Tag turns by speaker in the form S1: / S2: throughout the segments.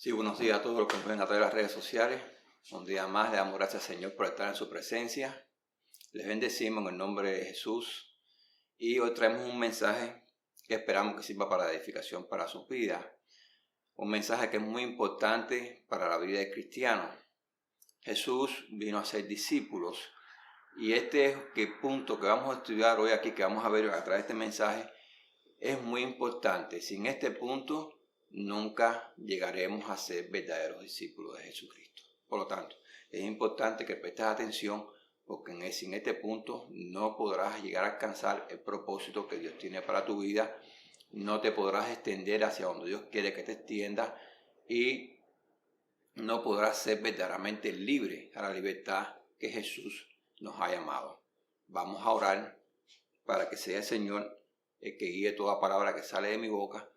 S1: Sí, buenos días a todos los que nos ven a través de las redes sociales. Un día más le damos gracias al Señor por estar en su presencia. Les bendecimos en el nombre de Jesús. Y hoy traemos un mensaje que esperamos que sirva para la edificación para sus vidas. Un mensaje que es muy importante para la vida del cristiano. Jesús vino a ser discípulos. Y este es el punto que vamos a estudiar hoy aquí, que vamos a ver a través de este mensaje, es muy importante. Sin este punto nunca llegaremos a ser verdaderos discípulos de Jesucristo. Por lo tanto, es importante que prestes atención porque sin este punto no podrás llegar a alcanzar el propósito que Dios tiene para tu vida, no te podrás extender hacia donde Dios quiere que te extiendas y no podrás ser verdaderamente libre a la libertad que Jesús nos ha llamado. Vamos a orar para que sea el Señor el que guíe toda palabra que sale de mi boca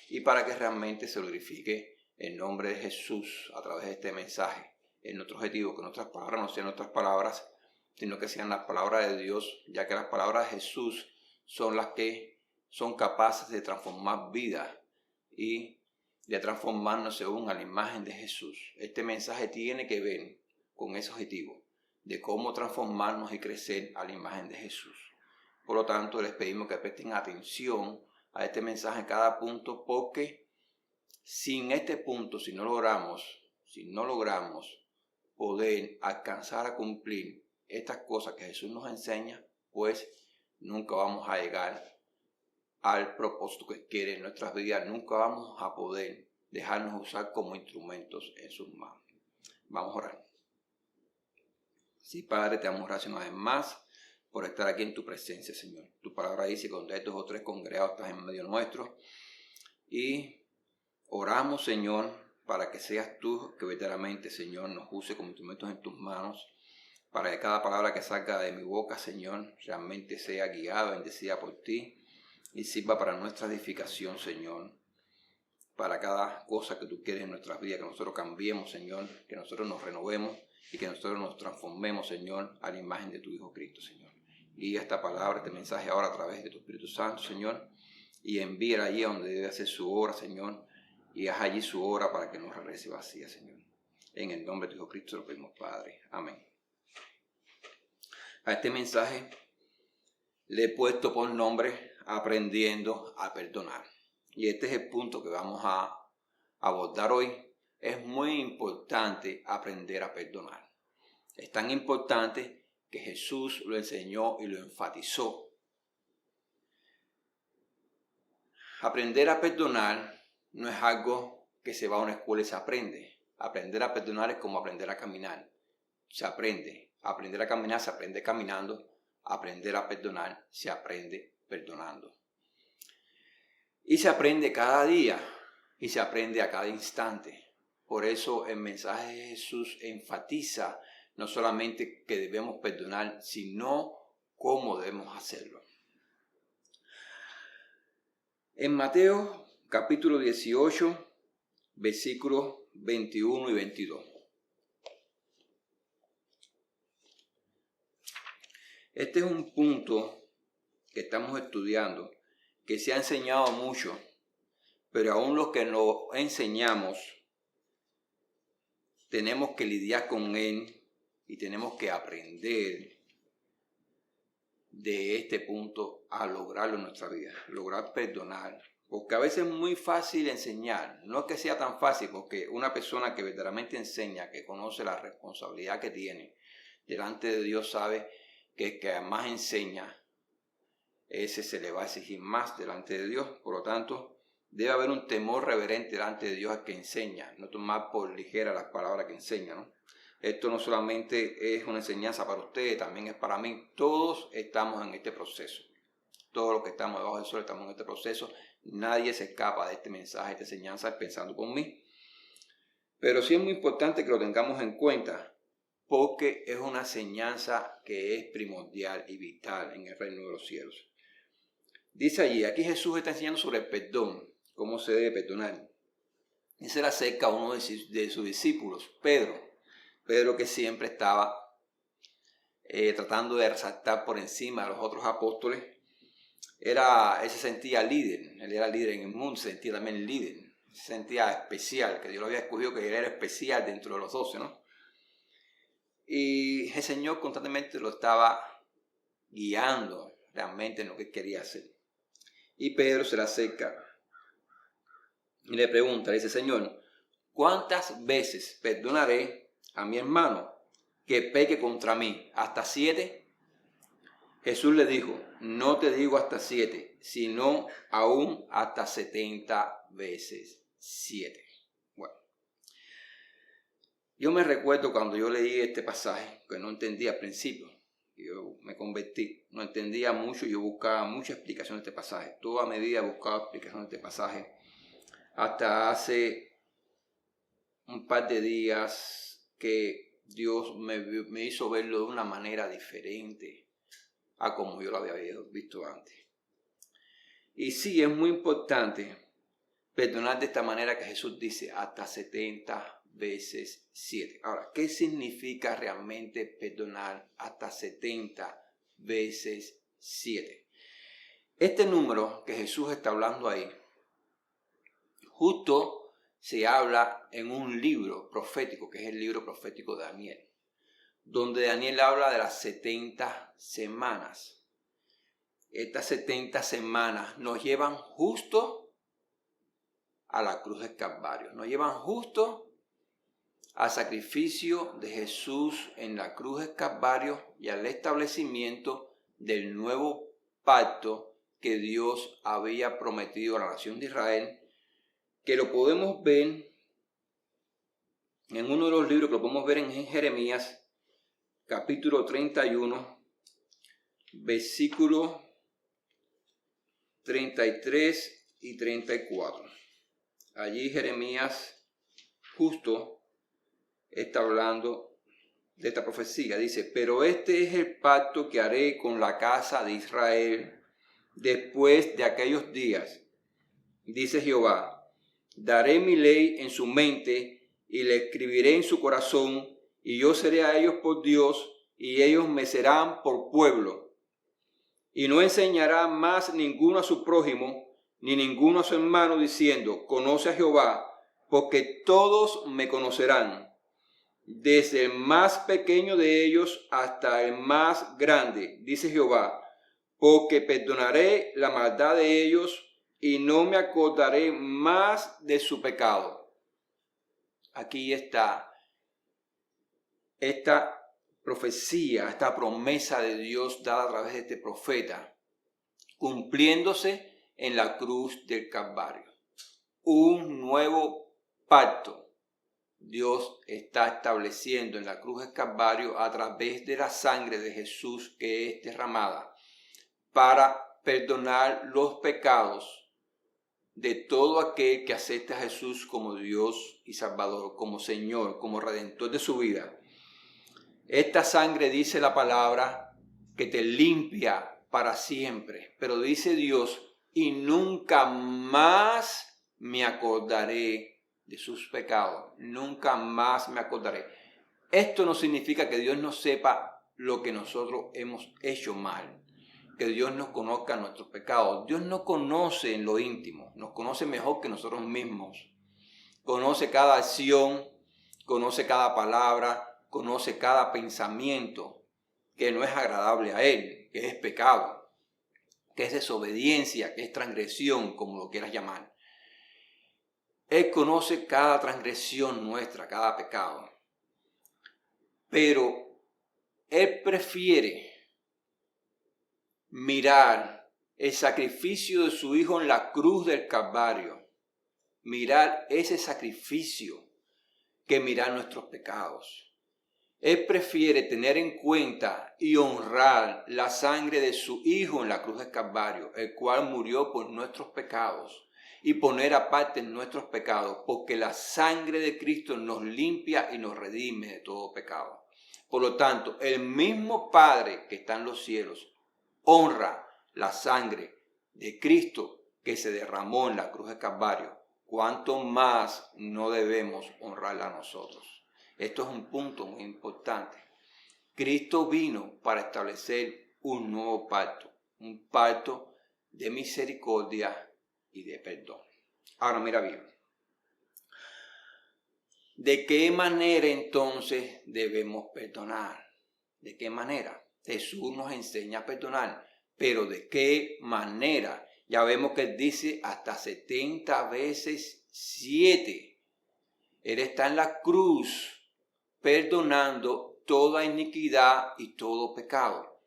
S1: y para que realmente se glorifique el nombre de Jesús a través de este mensaje. Es nuestro objetivo que nuestras palabras no sean nuestras palabras, sino que sean las palabras de Dios, ya que las palabras de Jesús son las que son capaces de transformar vidas y de transformarnos según a la imagen de Jesús. Este mensaje tiene que ver con ese objetivo de cómo transformarnos y crecer a la imagen de Jesús. Por lo tanto, les pedimos que presten atención a este mensaje en cada punto, porque sin este punto, si no logramos poder alcanzar a cumplir estas cosas que Jesús nos enseña, pues nunca vamos a llegar al propósito que quiere en nuestras vidas, nunca vamos a poder dejarnos usar como instrumentos en sus manos. Vamos a orar. Sí, Padre, te damos gracias una vez más por estar aquí en tu presencia, Señor. Tu palabra dice que donde hay 2 o 3 congregados estás en medio nuestro. Y oramos, Señor, para que seas tú que verdaderamente, Señor, nos use como instrumentos en tus manos, para que cada palabra que salga de mi boca, Señor, realmente sea guiada, bendecida por ti y sirva para nuestra edificación, Señor, para cada cosa que tú quieres en nuestras vidas, que nosotros cambiemos, Señor, que nosotros nos renovemos y que nosotros nos transformemos, Señor, a la imagen de tu Hijo Cristo, Señor. Guía esta palabra, este mensaje ahora a través de tu Espíritu Santo, Señor, y envíala allí a donde debe hacer su obra, Señor, y haz allí su obra para que no regrese vacía, Señor. En el nombre de tu Hijo Cristo lo pedimos, Padre. Amén. A este mensaje le he puesto por nombre Aprendiendo a Perdonar. Y este es el punto que vamos a abordar hoy. Es muy importante aprender a perdonar. Es tan importante que Jesús lo enseñó y lo enfatizó. Aprender a perdonar no es algo que se va a una escuela y se aprende. Aprender a perdonar es como aprender a caminar. Se aprende. Aprender a caminar se aprende caminando. Aprender a perdonar se aprende perdonando. Y se aprende cada día y se aprende a cada instante. Por eso el mensaje de Jesús enfatiza no solamente que debemos perdonar, sino cómo debemos hacerlo. En Mateo capítulo 18, versículos 21 y 22. Este es un punto que estamos estudiando, que se ha enseñado mucho, pero aún los que lo enseñamos, tenemos que lidiar con él y tenemos que aprender de este punto a lograrlo en nuestra vida, lograr perdonar. Porque a veces es muy fácil enseñar, no es que sea tan fácil, porque una persona que verdaderamente enseña, que conoce la responsabilidad que tiene delante de Dios, sabe que el que más enseña, ese se le va a exigir más delante de Dios. Por lo tanto, debe haber un temor reverente delante de Dios al que enseña, no tomar por ligera las palabras que enseña, ¿no? Esto no solamente es una enseñanza para ustedes, también es para mí. Todos estamos en este proceso. Todos los que estamos debajo del sol estamos en este proceso. Nadie se escapa de este mensaje, de esta enseñanza, pensando por mí. Pero sí es muy importante que lo tengamos en cuenta, porque es una enseñanza que es primordial y vital en el reino de los cielos. Dice allí, aquí Jesús está enseñando sobre el perdón, cómo se debe perdonar. Y se le acerca a uno de sus discípulos, Pedro, que siempre estaba tratando de resaltar por encima de los otros apóstoles. Él se sentía líder, él era líder en el mundo, se sentía también líder. se sentía especial, que Dios lo había escogido, que él era especial dentro de los 12, ¿no? Y el Señor constantemente lo estaba guiando realmente en lo que quería hacer. Y Pedro se le acerca y le pregunta, le dice, Señor, ¿cuántas veces perdonaré a mi hermano que peque contra mí? ¿Hasta 7? Jesús le dijo, no te digo hasta 7, sino aún hasta 70 veces 7. Bueno, yo me recuerdo cuando yo leí este pasaje, que no entendía al principio. Yo me convertí, no entendía mucho, yo buscaba mucha explicación de este pasaje. Toda mi vida buscaba explicación de este pasaje. Hasta hace un par de días que Dios me hizo verlo de una manera diferente a como yo lo había visto antes. Y sí, es muy importante perdonar de esta manera que Jesús dice, hasta 70 veces 7. Ahora, ¿qué significa realmente perdonar hasta 70 veces 7? Este número que Jesús está hablando ahí, justo se habla en un libro profético, que es el libro profético de Daniel, donde Daniel habla de las 70 semanas. Estas 70 semanas nos llevan justo a la cruz del Calvario, nos llevan justo al sacrificio de Jesús en la cruz del Calvario y al establecimiento del nuevo pacto que Dios había prometido a la nación de Israel, que lo podemos ver en uno de los libros, que lo podemos ver en Jeremías, capítulo 31, versículos 33 y 34. Allí Jeremías justo está hablando de esta profecía. Dice, pero este es el pacto que haré con la casa de Israel después de aquellos días. Dice Jehová, daré mi ley en su mente y la escribiré en su corazón, y yo seré a ellos por Dios, y ellos me serán por pueblo. Y no enseñará más ninguno a su prójimo, ni ninguno a su hermano, diciendo, conoce a Jehová, porque todos me conocerán, desde el más pequeño de ellos hasta el más grande, dice Jehová, porque perdonaré la maldad de ellos y no me acordaré más de su pecado. Aquí está esta profecía, esta promesa de Dios dada a través de este profeta, cumpliéndose en la cruz del Calvario. Un nuevo pacto Dios está estableciendo en la cruz del Calvario a través de la sangre de Jesús que es derramada para perdonar los pecados de todo aquel que acepta a Jesús como Dios y Salvador, como Señor, como Redentor de su vida. Esta sangre, dice la palabra, que te limpia para siempre, pero dice Dios, y nunca más me acordaré de sus pecados, nunca más me acordaré. Esto no significa que Dios no sepa lo que nosotros hemos hecho mal, que Dios nos conozca nuestros pecados. Dios nos conoce en lo íntimo, nos conoce mejor que nosotros mismos. Conoce cada acción, conoce cada palabra, conoce cada pensamiento que no es agradable a Él, que es pecado, que es desobediencia, que es transgresión, como lo quieras llamar. Él conoce cada transgresión nuestra, cada pecado. Pero Él prefiere mirar el sacrificio de su Hijo en la cruz del Calvario. Mirar ese sacrificio que mirar nuestros pecados. Él prefiere tener en cuenta y honrar la sangre de su Hijo en la cruz del Calvario, el cual murió por nuestros pecados, y poner aparte nuestros pecados, porque la sangre de Cristo nos limpia y nos redime de todo pecado. Por lo tanto, el mismo Padre que está en los cielos honra la sangre de Cristo que se derramó en la cruz del Calvario. ¿Cuánto más no debemos honrarla a nosotros? Esto es un punto muy importante. Cristo vino para establecer un nuevo pacto, un pacto de misericordia y de perdón. Ahora mira bien, ¿De qué manera entonces debemos perdonar? ¿De qué manera? Jesús nos enseña a perdonar, pero ¿de qué manera? Ya vemos que Él dice hasta 70 veces 7. Él está en la cruz perdonando toda iniquidad y todo pecado.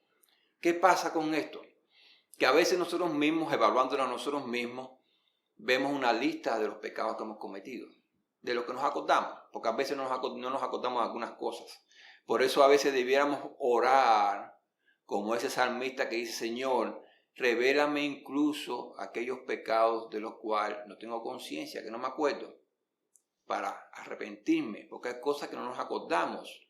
S1: ¿Qué pasa con esto? Que a veces nosotros mismos, evaluándonos a nosotros mismos, vemos una lista de los pecados que hemos cometido, de lo que nos acordamos, porque a veces no nos acordamos de algunas cosas. Por eso a veces debiéramos orar como ese salmista que dice: Señor, revélame incluso aquellos pecados de los cuales no tengo conciencia, que no me acuerdo, para arrepentirme, porque hay cosas que no nos acordamos,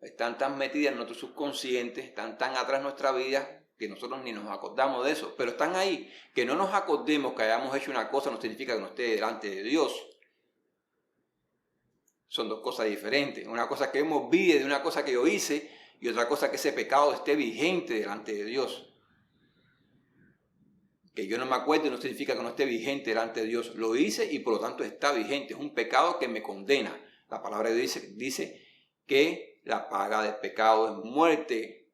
S1: están tan metidas en nuestro subconsciente, están tan atrás de nuestra vida, que nosotros ni nos acordamos de eso, pero están ahí. Que no nos acordemos que hayamos hecho una cosa no significa que no esté delante de Dios. Son dos cosas diferentes. Una cosa que yo me olvide de una cosa que yo hice, y otra cosa que ese pecado esté vigente delante de Dios. Que yo no me acuerde no significa que no esté vigente delante de Dios. Lo hice y por lo tanto está vigente. Es un pecado que me condena. La palabra de Dios dice que la paga del pecado es muerte,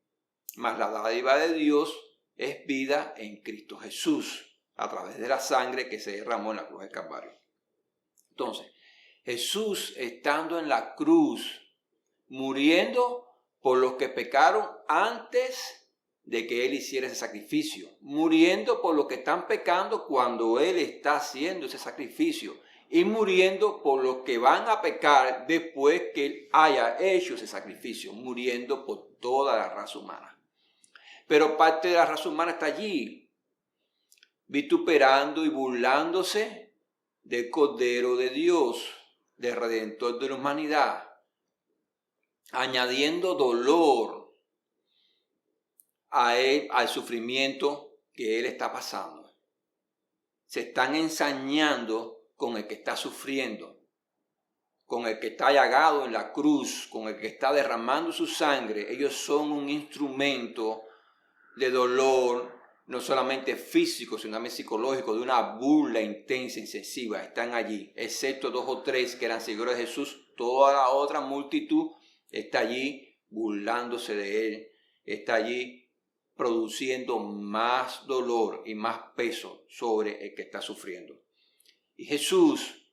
S1: mas la dádiva de Dios es vida en Cristo Jesús, a través de la sangre que se derramó en la cruz del Calvario. Entonces, Jesús, estando en la cruz, muriendo por los que pecaron antes de que Él hiciera ese sacrificio, muriendo por los que están pecando cuando Él está haciendo ese sacrificio, y muriendo por los que van a pecar después que Él haya hecho ese sacrificio, muriendo por toda la raza humana. Pero parte de la raza humana está allí, vituperando y burlándose del Cordero de Dios, del Redentor de la humanidad, añadiendo dolor a él, al sufrimiento que Él está pasando. Se están ensañando con el que está sufriendo, con el que está llagado en la cruz, con el que está derramando su sangre. Ellos son un instrumento de dolor, no solamente físico, sino también psicológico, de una burla intensa y excesiva. Están allí, excepto 2 o 3 que eran seguidores de Jesús. Toda la otra multitud está allí burlándose de Él, está allí produciendo más dolor y más peso sobre el que está sufriendo. Y Jesús,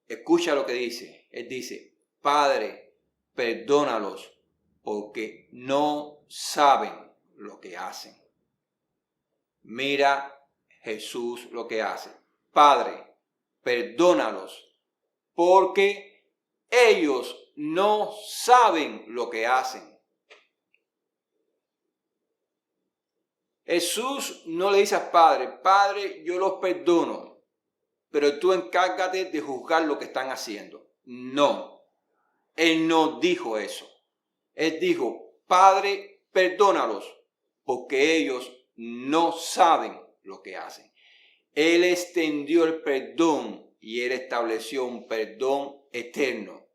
S1: escucha lo que dice. Él dice: Padre, perdónalos porque no saben lo que hacen. Mira Jesús lo que hace. Padre, perdónalos porque ellos no saben lo que hacen. Jesús no le dice al Padre: Padre, yo los perdono, pero tú encárgate de juzgar lo que están haciendo. No, Él no dijo eso. Él dijo: Padre, perdónalos porque ellos no saben lo que hacen. Él extendió el perdón y Él estableció un perdón eterno.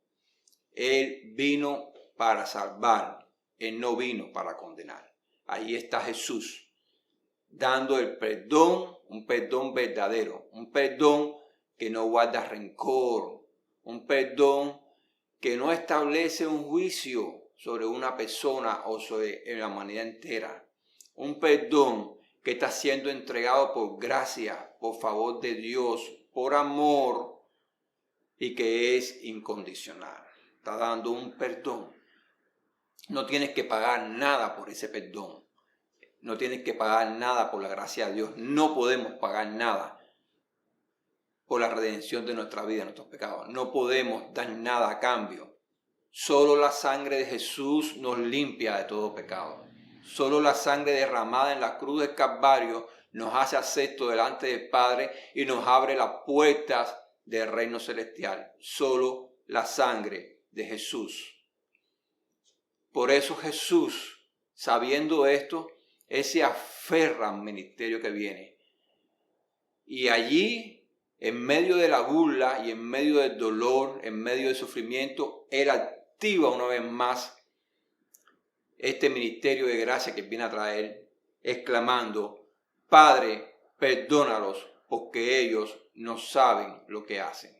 S1: Él vino para salvar, Él no vino para condenar. Ahí está Jesús dando el perdón, un perdón verdadero, un perdón que no guarda rencor, un perdón que no establece un juicio sobre una persona o sobre la humanidad entera. Un perdón que está siendo entregado por gracia, por favor de Dios, por amor, y que es incondicional. Está dando un perdón. No tienes que pagar nada por ese perdón. No tienes que pagar nada por la gracia de Dios. No podemos pagar nada por la redención de nuestra vida, de nuestros pecados. No podemos dar nada a cambio. Solo la sangre de Jesús nos limpia de todo pecado. Solo la sangre derramada en la cruz del Calvario nos hace acepto delante del Padre y nos abre las puertas del reino celestial. Solo la sangre de Jesús. Por eso Jesús, sabiendo esto, Él se aferra al ministerio que viene. Y allí, en medio de la burla y en medio del dolor, en medio del sufrimiento, Él activa una vez más este ministerio de gracia que viene a traer, exclamando: Padre, perdónalos porque ellos no saben lo que hacen.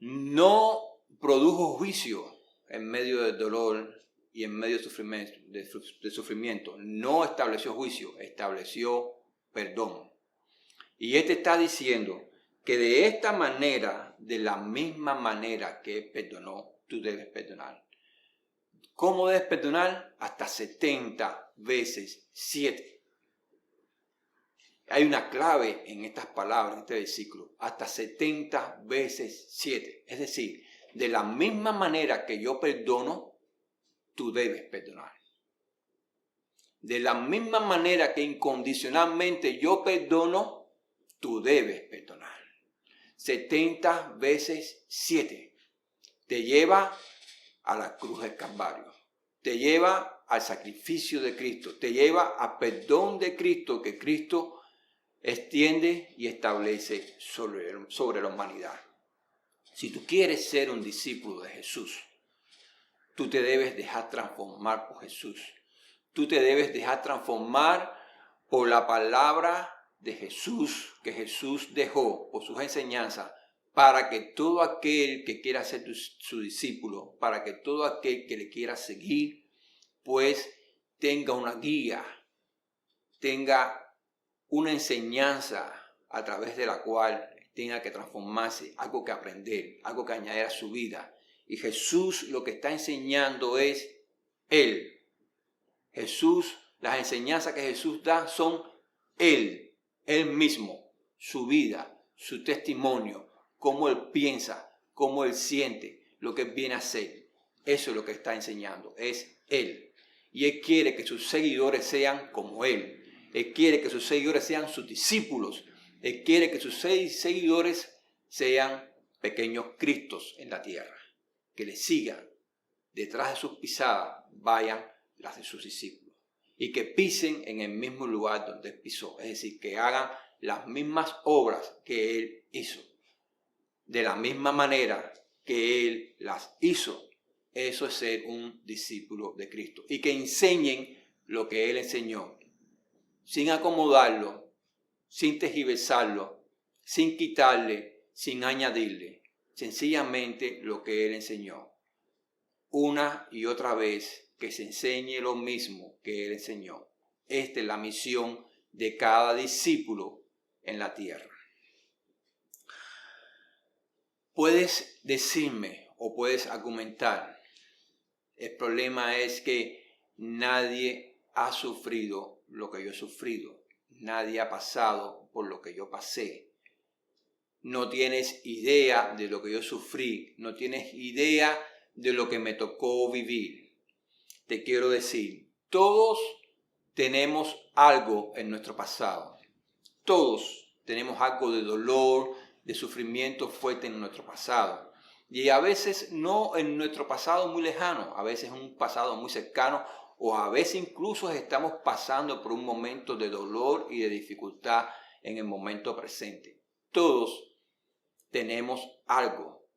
S1: no produjo juicio en medio del dolor y en medio de sufrimiento. No estableció juicio, estableció perdón. Y está diciendo que de esta manera, de la misma manera que Él perdonó, tú debes perdonar. ¿Cómo debes perdonar? Hasta 70 veces 7. Hay una clave en estas palabras, en este versículo. Hasta 70 veces 7. Es decir, de la misma manera que yo perdono, tú debes perdonar. De la misma manera que incondicionalmente yo perdono, tú debes perdonar. 70 veces 7. Te lleva a la cruz del Calvario. Te lleva al sacrificio de Cristo. Te lleva al perdón de Cristo que Cristo extiende y establece sobre la humanidad. Si tú quieres ser un discípulo de Jesús, tú te debes dejar transformar por Jesús. Tú te debes dejar transformar por la palabra de Jesús que Jesús dejó, por sus enseñanzas, para que todo aquel que quiera ser su discípulo, para que todo aquel que le quiera seguir, pues tenga una guía, tenga una enseñanza a través de la cual tenga que transformarse, algo que aprender, algo que añadir a su vida. Y Jesús lo que está enseñando es Él. Jesús, las enseñanzas que Jesús da son Él mismo, su vida, su testimonio, cómo Él piensa, cómo Él siente, lo que Él viene a hacer. Eso es lo que está enseñando, es Él. Y Él quiere que sus seguidores sean como Él. Él quiere que sus seguidores sean sus discípulos. Él quiere que sus seguidores sean pequeños Cristos en la tierra. Que le sigan detrás de sus pisadas, vayan las de sus discípulos. Y que pisen en el mismo lugar donde Él pisó. Es decir, que hagan las mismas obras que Él hizo. De la misma manera que Él las hizo. Eso es ser un discípulo de Cristo. Y que enseñen lo que Él enseñó. Sin acomodarlo, sin tergiversarlo, sin quitarle, sin añadirle. Sencillamente lo que Él enseñó. Una y otra vez que se enseñe lo mismo que Él enseñó. Esta es la misión de cada discípulo en la tierra. Puedes decirme o puedes argumentar. El problema es que nadie ha sufrido lo que yo he sufrido. Nadie ha pasado por lo que yo pasé. No tienes idea de lo que yo sufrí. No tienes idea de lo que me tocó vivir. Te quiero decir, todos tenemos algo en nuestro pasado. Todos tenemos algo de dolor, de sufrimiento fuerte en nuestro pasado. Y a veces no en nuestro pasado muy lejano, a veces en un pasado muy cercano, o a veces incluso estamos pasando por un momento de dolor y de dificultad en el momento presente. Todos tenemos algo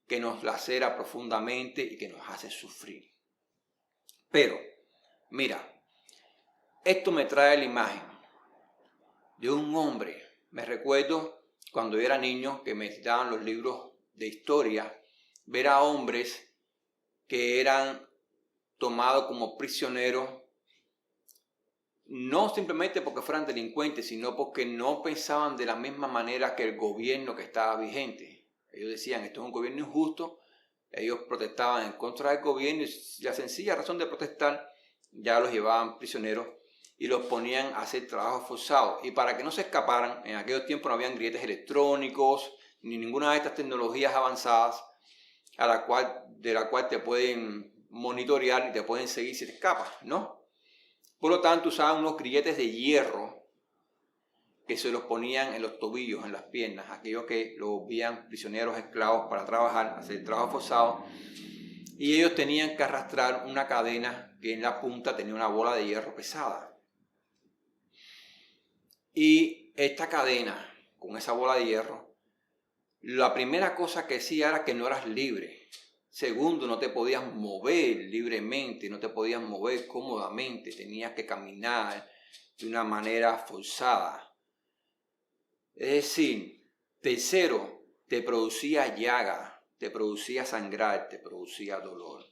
S1: que nos lacera profundamente y que nos hace sufrir. Pero, mira, esto me trae la imagen de un hombre. Me recuerdo cuando yo era niño que me daban los libros de historia, ver a hombres que eran tomados como prisioneros, no simplemente porque fueran delincuentes, sino porque no pensaban de la misma manera que el gobierno que estaba vigente. Ellos decían, esto es un gobierno injusto. Ellos protestaban en contra del gobierno y la sencilla razón de protestar ya los llevaban prisioneros y los ponían a hacer trabajo forzado. Y para que no se escaparan, en aquellos tiempos no habían grilletes electrónicos ni ninguna de estas tecnologías avanzadas de la cual te pueden monitorear y te pueden seguir si te escapas, ¿no? Por lo tanto, usaban unos grilletes de hierro que se los ponían en los tobillos, en las piernas, aquellos que los veían prisioneros esclavos para trabajar, hacer trabajo forzado. Y ellos tenían que arrastrar una cadena que en la punta tenía una bola de hierro pesada. Y esta cadena, con esa bola de hierro, la primera cosa que decía era que no eras libre. Segundo, no te podías mover libremente, no te podías mover cómodamente, tenías que caminar de una manera forzada. Es decir, tercero, te producía llaga, te producía sangrar, te producía dolor.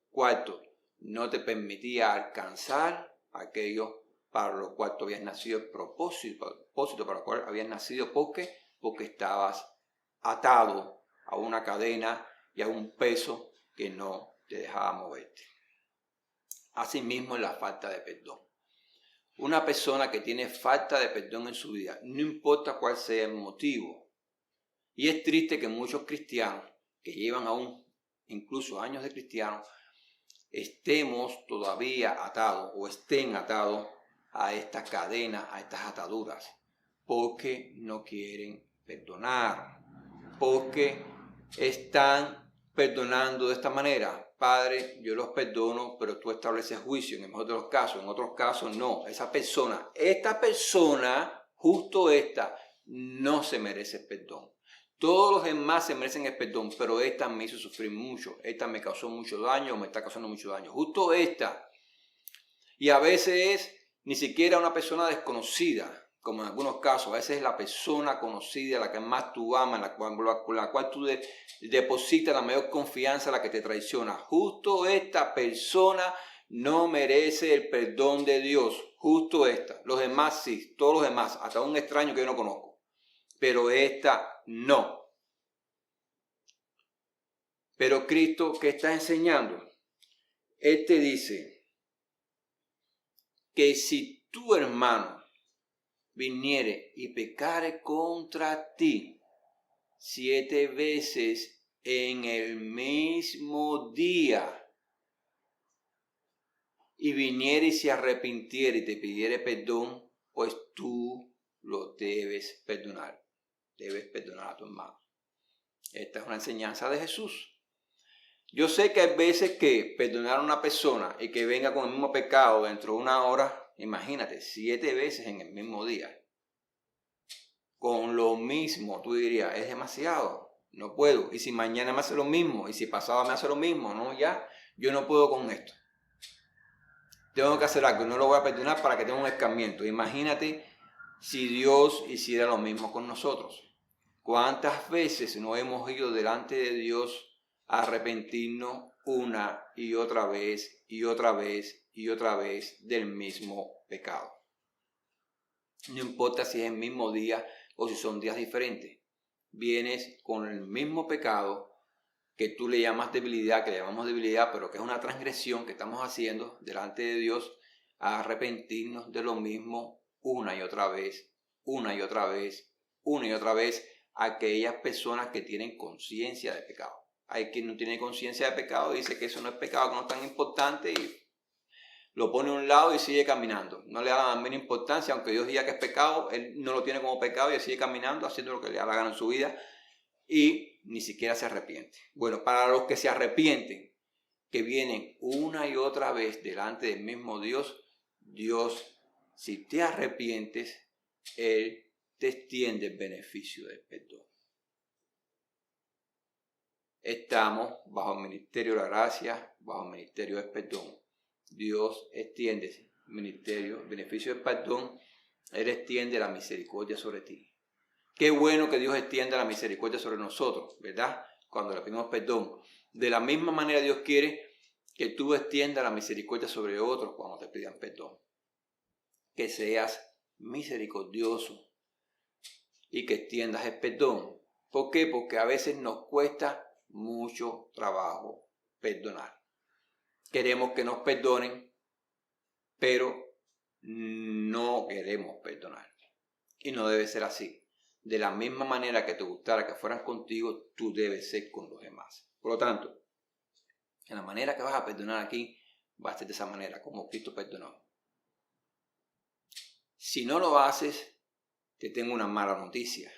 S1: Cuarto, no te permitía alcanzar aquello para lo cual tú habías nacido, el propósito para el cual habías nacido. ¿Por qué? Porque estabas atado a una cadena y a un peso que no te dejaba moverte. Asimismo, la falta de perdón. Una persona que tiene falta de perdón en su vida, no importa cuál sea el motivo. Y es triste que muchos cristianos que llevan aún incluso años de cristianos estemos todavía atados o estén atados a estas cadenas, a estas ataduras, porque no quieren perdonar, porque están perdonando de esta manera. Padre, yo los perdono, pero tú estableces juicio en el mejor de los casos, en otros casos no. Esta persona, justo esta, no se merece perdón. Todos los demás se merecen el perdón, pero esta me hizo sufrir mucho, esta me causó mucho daño, me está causando mucho daño. Justo esta. Y a veces es ni siquiera una persona desconocida, como en algunos casos. A veces es la persona conocida, la que más tú amas, con la cual tú depositas la mayor confianza, la que te traiciona. Justo esta persona no merece el perdón de Dios. Justo esta. Los demás sí, todos los demás, hasta un extraño que yo no conozco. Pero esta no. Pero Cristo, ¿qué está enseñando? Él te dice que si tu hermano viniere y pecare contra ti 7 veces en el mismo día, y viniere y se arrepintiere y te pidiere perdón, pues tú lo debes perdonar. Debes perdonar a tu hermano. Esta es una enseñanza de Jesús. Yo sé que hay veces que perdonar a una persona y que venga con el mismo pecado dentro de una hora, imagínate, 7 veces en el mismo día. Con lo mismo, tú dirías, es demasiado, no puedo. Y si mañana me hace lo mismo, y si pasado me hace lo mismo, no, ya, yo no puedo con esto. Tengo que hacer algo, no lo voy a perdonar para que tenga un escarmiento. Imagínate si Dios hiciera lo mismo con nosotros. ¿Cuántas veces no hemos ido delante de Dios a arrepentirnos una y otra vez y otra vez y otra vez del mismo pecado? No importa si es el mismo día o si son días diferentes. Vienes con el mismo pecado que tú le llamas debilidad, que le llamamos debilidad, pero que es una transgresión que estamos haciendo delante de Dios, a arrepentirnos de lo mismo una y otra vez, una y otra vez, una y otra vez, a aquellas personas que tienen conciencia de pecado. Hay quien no tiene conciencia de pecado, dice que eso no es pecado, que no es tan importante y lo pone a un lado y sigue caminando. No le da la menor importancia, aunque Dios diga que es pecado, él no lo tiene como pecado y él sigue caminando, haciendo lo que le da la gana en su vida y ni siquiera se arrepiente. Bueno, para los que se arrepienten, que vienen una y otra vez delante del mismo Dios, Dios, si te arrepientes, Él te extiende el beneficio del perdón. Estamos bajo el ministerio de la gracia, bajo el ministerio del perdón. Dios extiende el beneficio del perdón, Él extiende la misericordia sobre ti. Qué bueno que Dios extienda la misericordia sobre nosotros, ¿verdad? Cuando le pedimos perdón. De la misma manera Dios quiere que tú extiendas la misericordia sobre otros cuando te pidan perdón. Que seas misericordioso y que extiendas el perdón. ¿Por qué? Porque a veces nos cuesta mucho trabajo perdonar. Queremos que nos perdonen, pero no queremos perdonar. Y no debe ser así. De la misma manera que te gustara que fueran contigo, tú debes ser con los demás. Por lo tanto, en la manera que vas a perdonar aquí, va a ser de esa manera, como Cristo perdonó. Si no lo haces, te tengo una mala noticia.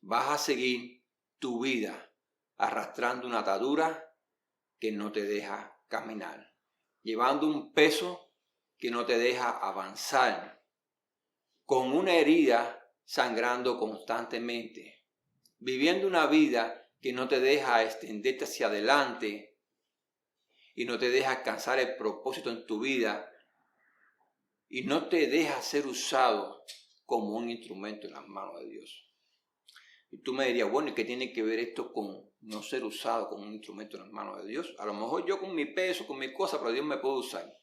S1: Vas a seguir tu vida arrastrando una atadura que no te deja caminar, llevando un peso que no te deja avanzar, con una herida sangrando constantemente, viviendo una vida que no te deja extenderte hacia adelante y no te deja alcanzar el propósito en tu vida y no te deja ser usado como un instrumento en las manos de Dios. Y tú me dirías, bueno, ¿y qué tiene que ver esto con no ser usado como un instrumento en las manos de Dios? A lo mejor yo con mi peso, con mi cosa, pero Dios me puede usar.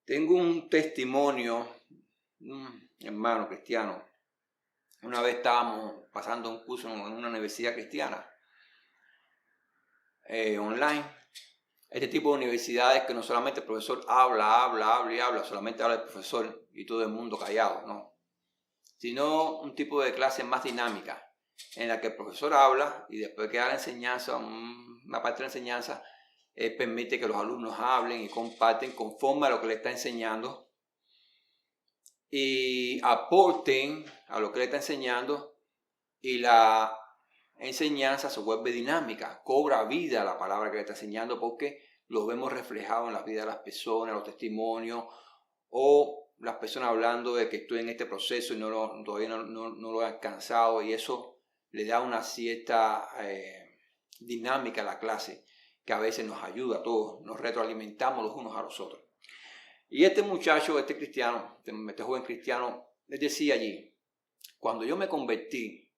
S1: Tengo un testimonio, un hermano cristiano. Una vez estábamos pasando un curso en una universidad cristiana online. Este tipo de universidades que no solamente el profesor habla, solamente habla el profesor y todo el mundo callado, no. Sino un tipo de clase más dinámica, en la que el profesor habla y después que da la enseñanza, una parte de la enseñanza, permite que los alumnos hablen y comparten conforme a lo que le está enseñando y aporten a lo que le está enseñando, y la enseñanza se vuelve dinámica, cobra vida a la palabra que le está enseñando, porque lo vemos reflejado en la vida de las personas, los testimonios, o las personas hablando de que estoy en este proceso y todavía no lo he alcanzado, y eso le da una cierta dinámica a la clase que a veces nos ayuda a todos, nos retroalimentamos los unos a los otros. Y este muchacho, este cristiano, este joven cristiano, les decía allí, cuando yo me convertí,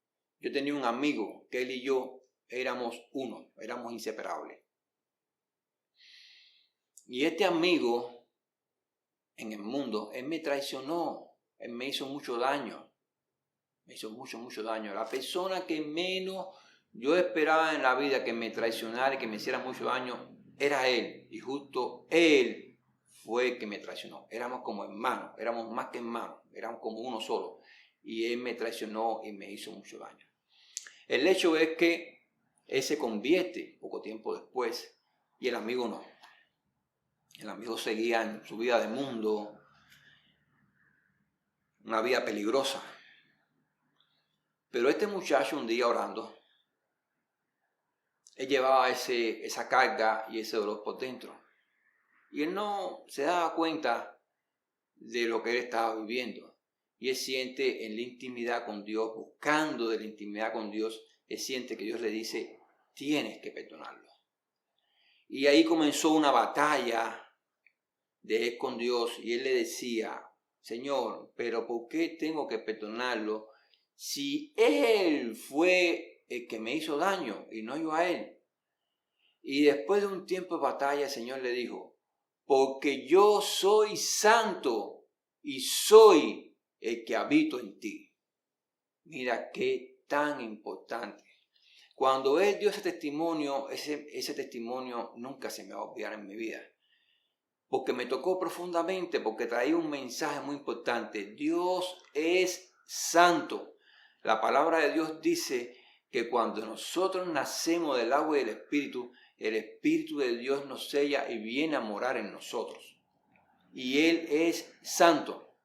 S1: yo tenía un amigo que él y yo éramos uno, éramos inseparables. Y este amigo en el mundo, él me traicionó, él me hizo mucho daño, mucho daño. La persona que menos yo esperaba en la vida que me traicionara y que me hiciera mucho daño era él, y justo él fue el que me traicionó. Éramos como hermanos, éramos más que hermanos, éramos como uno solo, y él me traicionó y me hizo mucho daño. El hecho es que él se convierte poco tiempo después y el amigo no. El amigo seguía en su vida de mundo, una vida peligrosa. Pero este muchacho un día orando, él llevaba esa carga y ese dolor por dentro. Y él no se daba cuenta de lo que él estaba viviendo. Y él siente en la intimidad con Dios, buscando de la intimidad con Dios, él siente que Dios le dice, tienes que perdonarlo. Y ahí comenzó una batalla de él con Dios, y él le decía, Señor, pero ¿por qué tengo que perdonarlo si él fue el que me hizo daño y no yo a él? Y después de un tiempo de batalla, el Señor le dijo, porque yo soy santo y soy el que habito en ti. Mira qué tan importante. Cuando él dio ese testimonio, ese testimonio nunca se me va a olvidar en mi vida. Porque me tocó profundamente, porque traía un mensaje muy importante. Dios es santo. La palabra de Dios dice que cuando nosotros nacemos del agua y del Espíritu, el Espíritu de Dios nos sella y viene a morar en nosotros. Y Él es santo.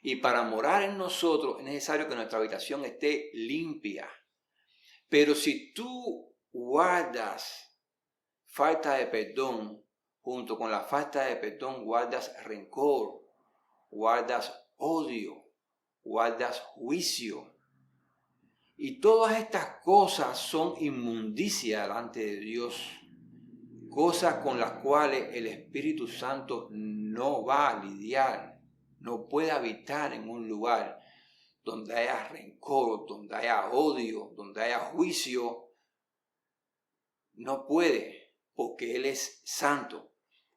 S1: Y para morar en nosotros es necesario que nuestra habitación esté limpia. Pero si tú guardas falta de perdón, junto con la falta de perdón guardas rencor, guardas odio, guardas juicio. Y todas estas cosas son inmundicia delante de Dios. Cosas con las cuales el Espíritu Santo no va a lidiar, no puede habitar en un lugar donde haya rencor, donde haya odio, donde haya juicio. No puede, porque Él es santo.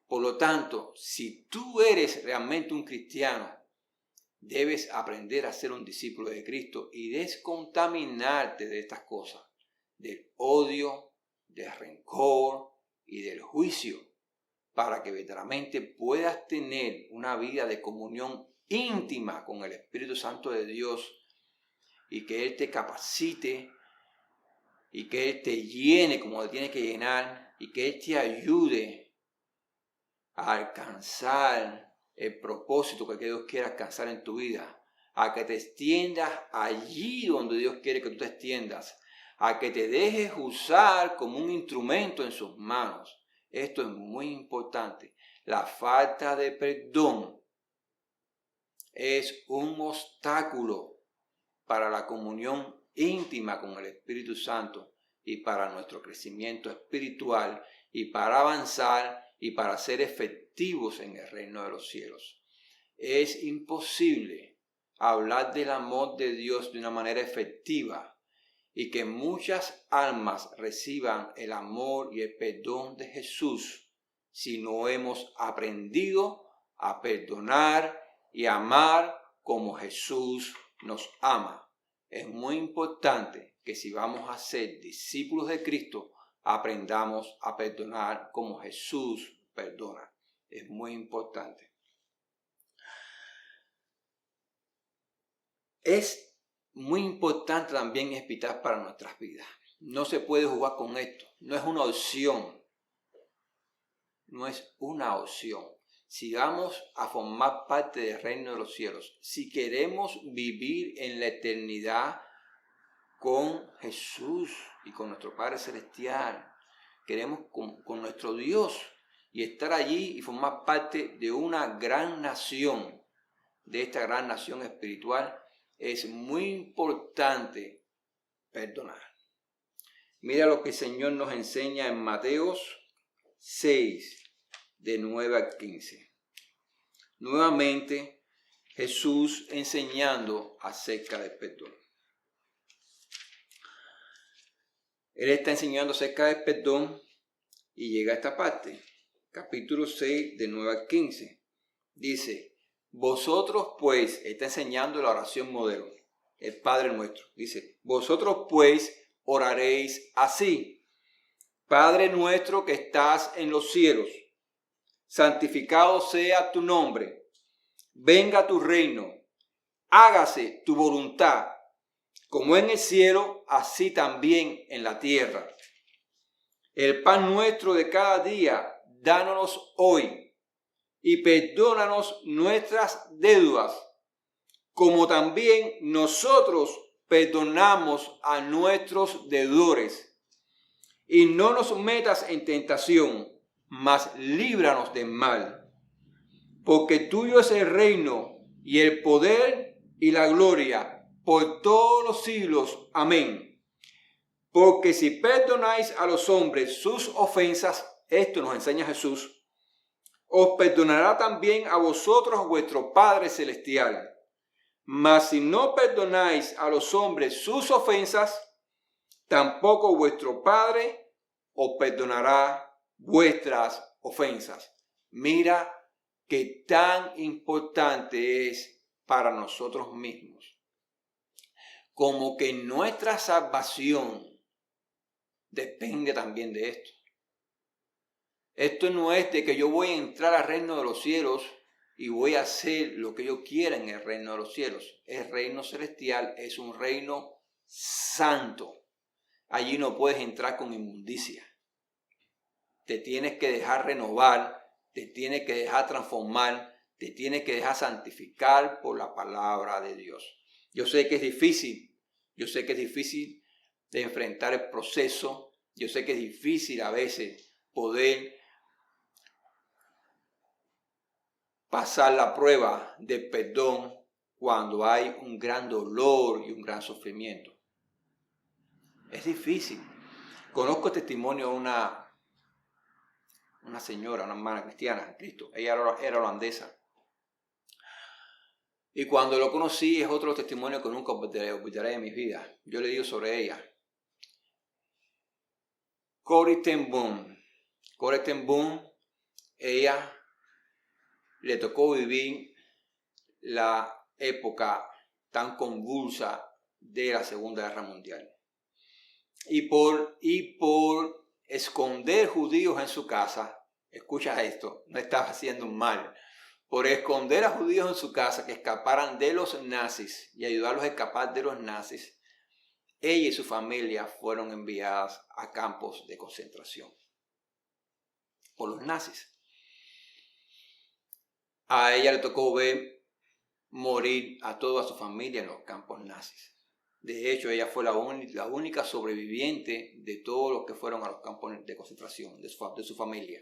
S1: Por lo tanto, si tú eres realmente un cristiano, debes aprender a ser un discípulo de Cristo y descontaminarte de estas cosas, del odio, del rencor y del juicio, para que verdaderamente puedas tener una vida de comunión íntima con el Espíritu Santo de Dios, y que Él te capacite y que Él te llene como te tiene que llenar, y que Él te ayude a alcanzar el propósito que Dios quiere alcanzar en tu vida, a que te extiendas allí donde Dios quiere que tú te extiendas, a que te dejes usar como un instrumento en sus manos. Esto es muy importante. La falta de perdón es un obstáculo para la comunión íntima con el Espíritu Santo y para nuestro crecimiento espiritual y para avanzar y para ser efectivos en el reino de los cielos. Es imposible hablar del amor de Dios de una manera efectiva y que muchas almas reciban el amor y el perdón de Jesús si no hemos aprendido a perdonar y amar como Jesús nos ama. Es muy importante que si vamos a ser discípulos de Cristo, aprendamos a perdonar como Jesús perdona. Es muy importante. Es muy importante también expiar para nuestras vidas. No se puede jugar con esto. No es una opción. No es una opción. Si vamos a formar parte del reino de los cielos, si queremos vivir en la eternidad con Jesús y con nuestro Padre Celestial, queremos con nuestro Dios y estar allí y formar parte de una gran nación, de esta gran nación espiritual, es muy importante perdonar. Mira lo que el Señor nos enseña en Mateos 6, de 9 a 15. Nuevamente, Jesús enseñando acerca del perdón. Él está enseñando acerca del perdón y llega a esta parte. Capítulo 6, de 9 a 15. Dice, vosotros pues, está enseñando la oración modelo, el Padre nuestro. Dice, vosotros pues oraréis así. Padre nuestro que estás en los cielos, santificado sea tu nombre. Venga tu reino. Hágase tu voluntad, como en el cielo, así también en la tierra. El pan nuestro de cada día, dános hoy, y perdónanos nuestras deudas, como también nosotros perdonamos a nuestros deudores. Y no nos metas en tentación, mas líbranos del mal. Porque tuyo es el reino, y el poder, y la gloria, por todos los siglos. Amén. Porque si perdonáis a los hombres sus ofensas, esto nos enseña Jesús, os perdonará también a vosotros vuestro Padre Celestial. Mas si no perdonáis a los hombres sus ofensas, tampoco vuestro Padre os perdonará vuestras ofensas. Mira qué tan importante es para nosotros mismos. Como que nuestra salvación depende también de esto. Esto no es de que yo voy a entrar al reino de los cielos y voy a hacer lo que yo quiera en el reino de los cielos. El reino celestial es un reino santo. Allí no puedes entrar con inmundicia. Te tienes que dejar renovar, te tienes que dejar transformar, te tienes que dejar santificar por la palabra de Dios. Yo sé que es difícil, de enfrentar el proceso, yo sé que es difícil a veces poder pasar la prueba del perdón cuando hay un gran dolor y un gran sufrimiento. Es difícil. Conozco el testimonio de una señora, una hermana cristiana en Cristo. Ella era holandesa. Y cuando lo conocí es otro testimonio que nunca olvidaré en mi vida. Yo le digo sobre ella. Corrie ten Boom. Corrie ten Boom, ella le tocó vivir la época tan convulsa de la Segunda Guerra Mundial. Y por esconder judíos en su casa, escucha esto, no estaba haciendo un mal, por esconder a judíos en su casa que escaparan de los nazis y ayudarlos a escapar de los nazis, ella y su familia fueron enviadas a campos de concentración por los nazis. A ella le tocó ver morir a toda su familia en los campos nazis. De hecho, ella fue la única sobreviviente de todos los que fueron a los campos de concentración, de su familia.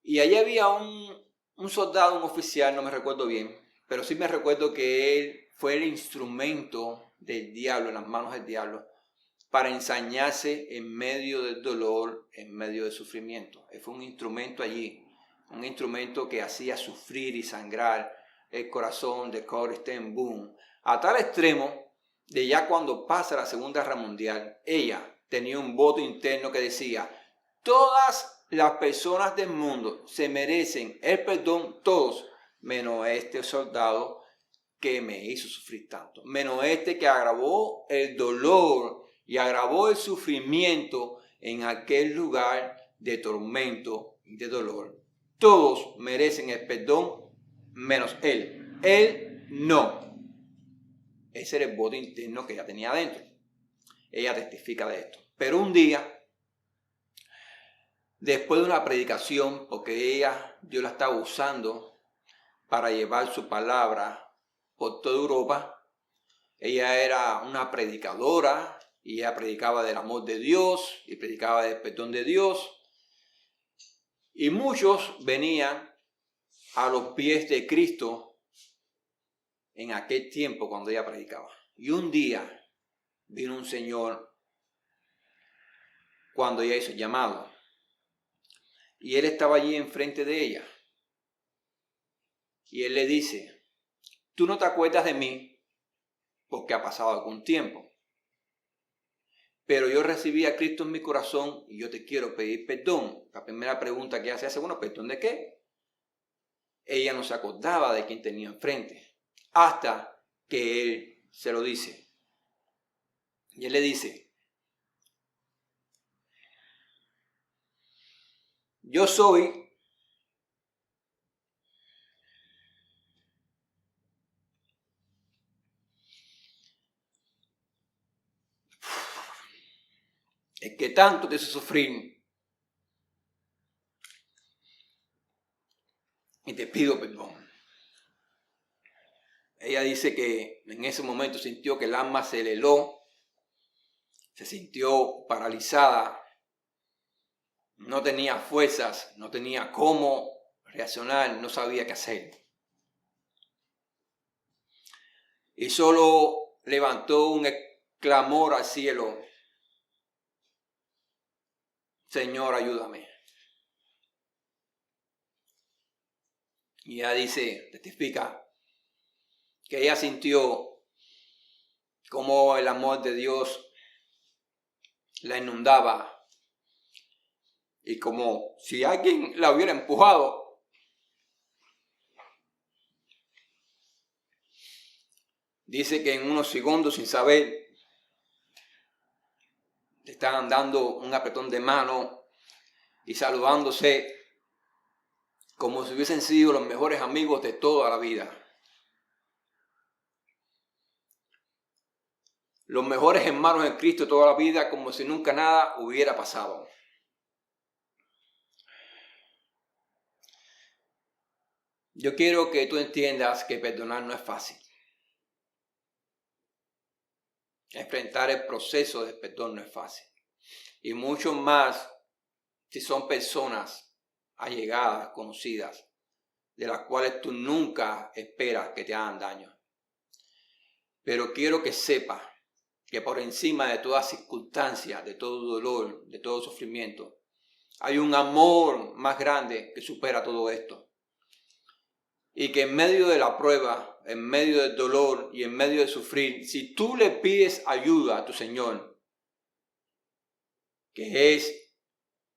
S1: Y allí había un soldado, un oficial, no me recuerdo bien, pero sí me recuerdo que él fue el instrumento del diablo, en las manos del diablo, para ensañarse en medio del dolor, en medio del sufrimiento. Él fue un instrumento allí, un instrumento que hacía sufrir y sangrar el corazón de Corrie ten Boom, a tal extremo de ya cuando pasa la Segunda Guerra Mundial, ella tenía un voto interno que decía: todas las personas del mundo se merecen el perdón, todos, menos este soldado que me hizo sufrir tanto, menos este que agravó el dolor y agravó el sufrimiento en aquel lugar de tormento y de dolor. Todos merecen el perdón menos él. Él no. Ese era el voto interno que ella tenía adentro. Ella testifica de esto. Pero un día, después de una predicación, porque Dios la estaba usando para llevar su palabra por toda Europa, ella era una predicadora y ella predicaba del amor de Dios y predicaba del perdón de Dios. Y muchos venían a los pies de Cristo en aquel tiempo cuando ella predicaba. Y un día vino un señor cuando ella hizo el llamado. Y él estaba allí enfrente de ella. Y él le dice: tú no te acuerdas de mí porque ha pasado algún tiempo. Pero yo recibí a Cristo en mi corazón y yo te quiero pedir perdón. La primera pregunta que hace, bueno, ¿perdón de qué? Ella no se acordaba de quién tenía enfrente, hasta que él se lo dice. Y él le dice: yo soy el que tanto te hizo sufrir y te pido perdón. Ella dice que en ese momento sintió que el alma se le heló, se sintió paralizada, no tenía fuerzas, no tenía cómo reaccionar, no sabía qué hacer. Y solo levantó un clamor al cielo: Señor, ayúdame. Y ella dice, testifica, que ella sintió como el amor de Dios la inundaba y como si alguien la hubiera empujado. Dice que en unos segundos, sin saber, le estaban dando un apretón de mano y saludándose como si hubiesen sido los mejores amigos de toda la vida. Los mejores hermanos en Cristo de toda la vida, como si nunca nada hubiera pasado. Yo quiero que tú entiendas que perdonar no es fácil. Enfrentar el proceso de perdón no es fácil. Y mucho más si son personas allegadas, conocidas, de las cuales tú nunca esperas que te hagan daño. Pero quiero que sepas que por encima de toda circunstancia, de todo dolor, de todo sufrimiento, hay un amor más grande que supera todo esto. Y que en medio de la prueba, en medio del dolor y en medio de sufrir, si tú le pides ayuda a tu Señor, que es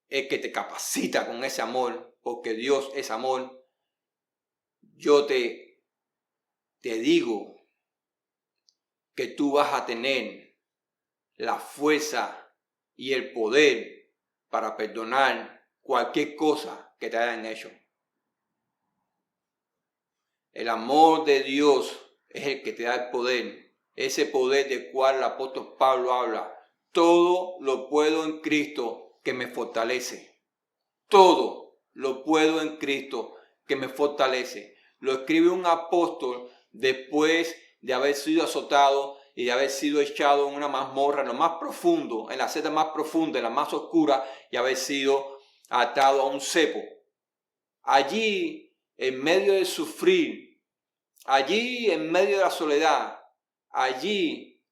S1: el que te capacita con ese amor, porque Dios es amor, yo te digo que tú vas a tener la fuerza y el poder para perdonar cualquier cosa que te hayan hecho. El amor de Dios es el que te da el poder, ese poder del cual el apóstol Pablo habla. Todo lo puedo en Cristo que me fortalece. Todo lo puedo en Cristo que me fortalece. Lo escribe un apóstol después de haber sido azotado y de haber sido echado en una mazmorra, en lo más profundo, en la celda más profunda, en la más oscura, y haber sido atado a un cepo. Allí, en medio de sufrir, allí en medio de la soledad, allí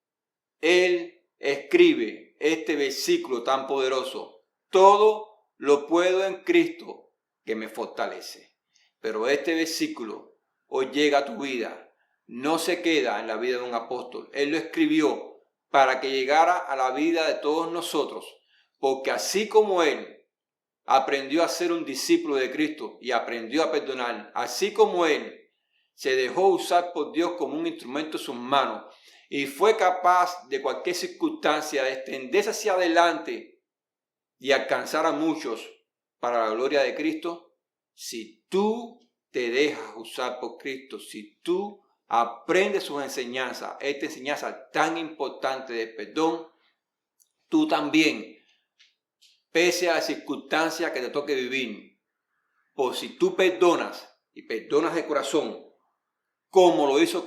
S1: él escribe este versículo tan poderoso: todo lo puedo en Cristo que me fortalece. Pero este versículo hoy llega a tu vida, no se queda en la vida de un apóstol. Él lo escribió para que llegara a la vida de todos nosotros, porque así como Él aprendió a ser un discípulo de Cristo y aprendió a perdonar, así como Él se dejó usar por Dios como un instrumento en sus manos y fue capaz de cualquier circunstancia de extenderse hacia adelante y alcanzar a muchos para la gloria de Cristo, si tú te dejas usar por Cristo, si tú aprendes sus enseñanzas, esta enseñanza tan importante de perdón, tú también, pese a la circunstancia que te toque vivir, por si tú perdonas y perdonas de corazón, como lo hizo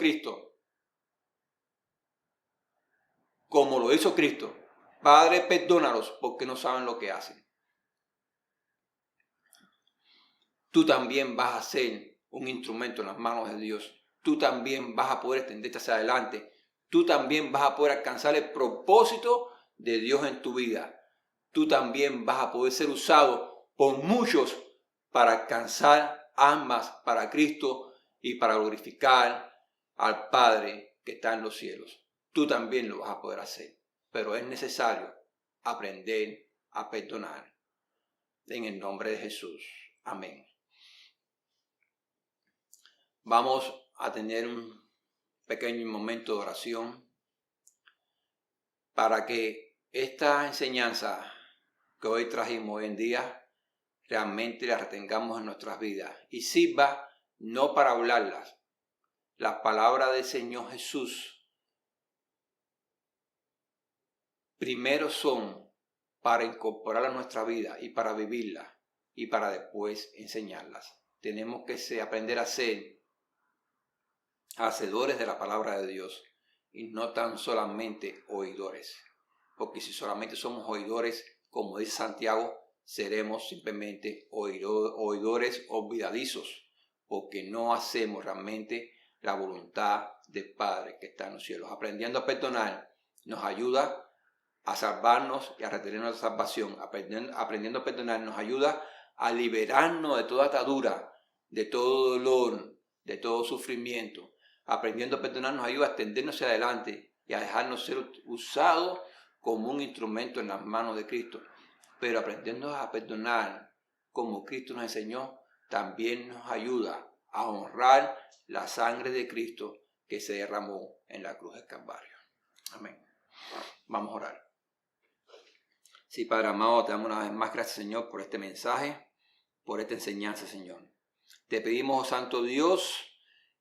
S1: Cristo, Padre, perdónalos porque no saben lo que hacen. Tú también vas a ser un instrumento en las manos de Dios. Tú también vas a poder extenderte hacia adelante. Tú también vas a poder alcanzar el propósito de Dios en tu vida. Tú también vas a poder ser usado por muchos para alcanzar almas para Cristo y para glorificar al Padre que está en los cielos. Tú también lo vas a poder hacer, pero es necesario aprender a perdonar. En el nombre de Jesús. Amén. Vamos a tener un pequeño momento de oración para que esta enseñanza que hoy trajimos hoy en día realmente la retengamos en nuestras vidas y sirva no para hablarlas. Las palabras del Señor Jesús primero son para incorporarlas a nuestra vida y para vivirlas y para después enseñarlas. Tenemos que aprender a ser hacedores de la palabra de Dios y no tan solamente oidores, porque si solamente somos oidores, como dice Santiago, seremos simplemente oidores olvidadizos, porque no hacemos realmente la voluntad del Padre que está en los cielos. Aprendiendo a perdonar nos ayuda a salvarnos y a retener nuestra salvación. Aprendiendo a perdonar nos ayuda a liberarnos de toda atadura, de todo dolor, de todo sufrimiento. Aprendiendo a perdonar nos ayuda a extendernos hacia adelante y a dejarnos ser usados como un instrumento en las manos de Cristo. Pero aprendiendo a perdonar como Cristo nos enseñó, también nos ayuda a honrar la sangre de Cristo que se derramó en la cruz del Calvario. Amén. Vamos a orar. Sí, Padre amado, te damos una vez más gracias, Señor, por este mensaje, por esta enseñanza, Señor. Te pedimos, oh Santo Dios,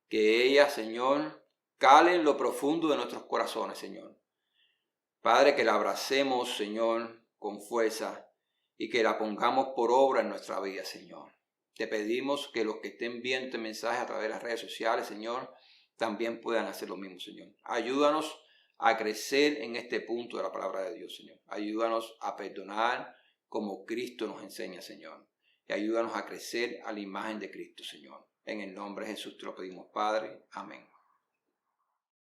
S1: que ella, Señor, cale en lo profundo de nuestros corazones, Señor. Padre, que la abracemos, Señor, con fuerza y que la pongamos por obra en nuestra vida, Señor. Te pedimos que los que estén viendo este mensaje a través de las redes sociales, Señor, también puedan hacer lo mismo, Señor. Ayúdanos a crecer en este punto de la palabra de Dios, Señor. Ayúdanos a perdonar como Cristo nos enseña, Señor. Y ayúdanos a crecer a la imagen de Cristo, Señor. En el nombre de Jesús te lo pedimos, Padre. Amén.